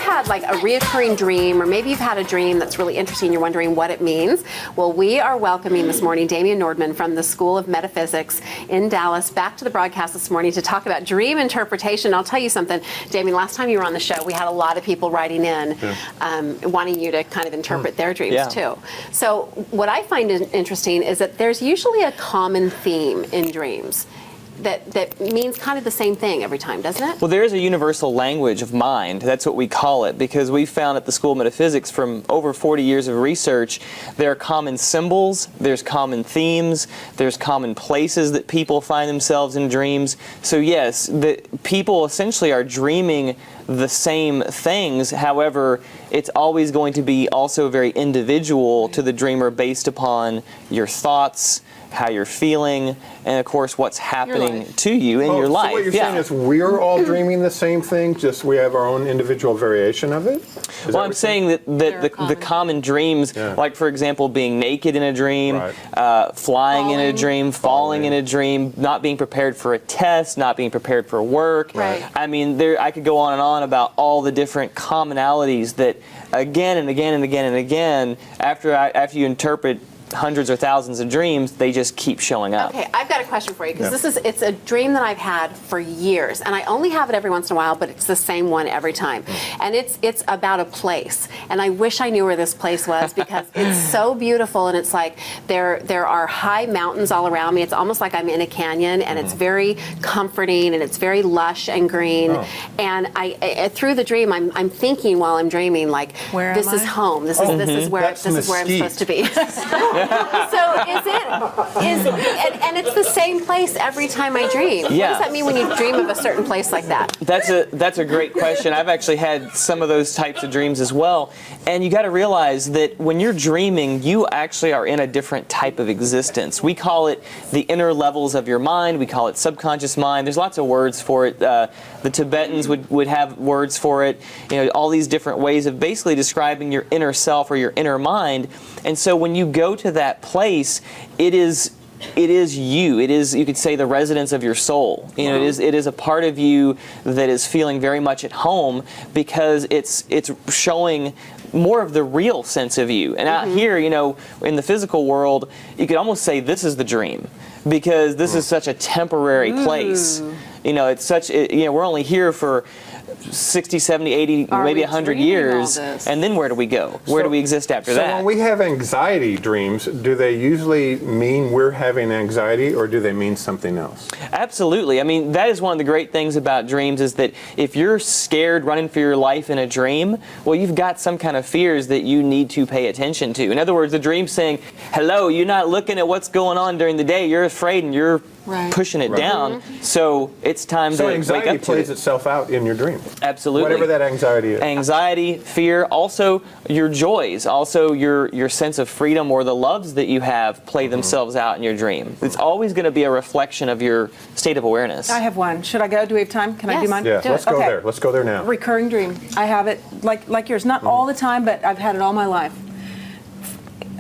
had like a reoccurring dream, or maybe you've had a dream that's really interesting, you're wondering what it means, well, we are welcoming this morning Damien Nordman from the School of Metaphysics in Dallas back to the broadcast this morning to talk about dream interpretation. I'll tell you something, Damien, last time you were on the show, we had a lot of people writing in wanting you to kind of interpret their dreams too. So what I find interesting is that there's usually a common theme in dreams that means kind of the same thing every time, doesn't it? Well, there is a universal language of mind. That's what we call it, because we found at the School of Metaphysics from over 40 years of research, there are common symbols, there's common themes, there's common places that people find themselves in dreams. So yes, the people essentially are dreaming the same things. However, it's always going to be also very individual to the dreamer based upon your thoughts, how you're feeling, and of course what's happening to you in your life. So what you're saying is we're all dreaming the same thing, just we have our own individual variation of it? Well, I'm saying that the common dreams, like for example being naked in a dream, flying in a dream, falling in a dream, not being prepared for a test, not being prepared for work. I mean, I could go on and on about all the different commonalities that again and again and again and again, after you interpret hundreds or thousands of dreams, they just keep showing up. Okay, I've got a question for you, because it's a dream that I've had for years, and I only have it every once in a while, but it's the same one every time. And it's about a place, and I wish I knew where this place was, because it's so beautiful, and it's like there are high mountains all around me. It's almost like I'm in a canyon, and it's very comforting, and it's very lush and green. And I through the dream, I'm thinking while I'm dreaming, like, this is home. This is where I'm supposed to be. So and it's the same place every time I dream. What does that mean when you dream of a certain place like that? That's a great question. I've actually had some of those types of dreams as well. And you got to realize that when you're dreaming, you actually are in a different type of existence. We call it the inner levels of your mind. We call it subconscious mind. There's lots of words for it. The Tibetans would have words for it. You know, all these different ways of basically describing your inner self or your inner mind. And so when you go to that place, it is you. It is, you could say, the residence of your soul. You know, it is a part of you that is feeling very much at home, because it's showing more of the real sense of you. And out here, you know, in the physical world, you could almost say this is the dream, because this is such a temporary place. You know, it's such, you know, we're only here for 60, 70, 80, maybe 100 years, and then where do we go? Where do we exist after that? So when we have anxiety dreams, do they usually mean we're having anxiety, or do they mean something else? Absolutely. I mean, that is one of the great things about dreams, is that if you're scared running for your life in a dream, well, you've got some kind of fears that you need to pay attention to. In other words, the dream's saying, hello, you're not looking at what's going on during the day, you're afraid and you're pushing it down, so it's time to wake up to it. So anxiety plays itself out in your dream. Absolutely. Whatever that anxiety is. Anxiety, fear, also your joys, also your sense of freedom or the loves that you have play themselves out in your dream. It's always going to be a reflection of your state of awareness. I have one. Should I go? Do we have time? Can I do mine? Yeah, let's go there. Let's go there now. Recurring dream. I have it like yours. Not all the time, but I've had it all my life.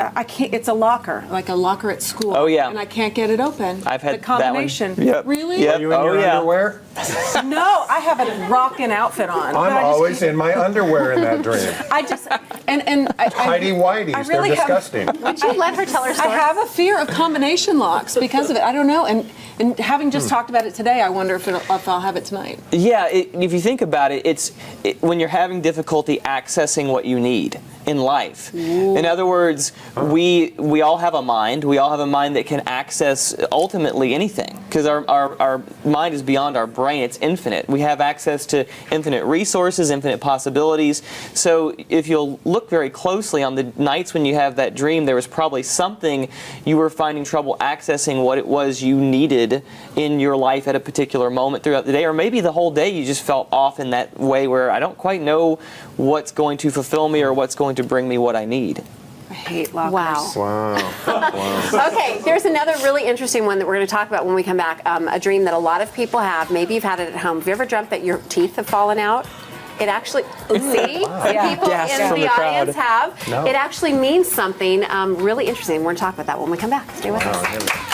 I can't. It's a locker, like a locker at school. Oh yeah. And I can't get it open. I've had the combination. That one. Yep. Really? Yep. Are you in your underwear? No, I have a rockin' outfit on. I'm always in my underwear in that dream. I just and Tidy whities, really they're disgusting. Would you let her tell her story? I have a fear of combination locks because of it. I don't know. And having just talked about it today, I wonder if I'll have it tonight. Yeah, if you think about it, when you're having difficulty accessing what you need in life. In other words, we all have a mind. We all have a mind that can access ultimately anything, because our mind is beyond our brain. It's infinite. We have access to infinite resources, infinite possibilities. So if you'll look very closely on the nights when you have that dream, there was probably something you were finding trouble accessing what it was you needed in your life at a particular moment throughout the day, or maybe the whole day you just felt off in that way where I don't quite know what's going to fulfill me or what's going to bring me what I need. I hate lockers. Wow. Okay, there's another really interesting one that we're going to talk about when we come back. A dream that a lot of people have. Maybe you've had it at home. Have you ever dreamt that your teeth have fallen out? It actually, see, people in the audience have. No. It actually means something really interesting. We're going to talk about that when we come back. Stay with us.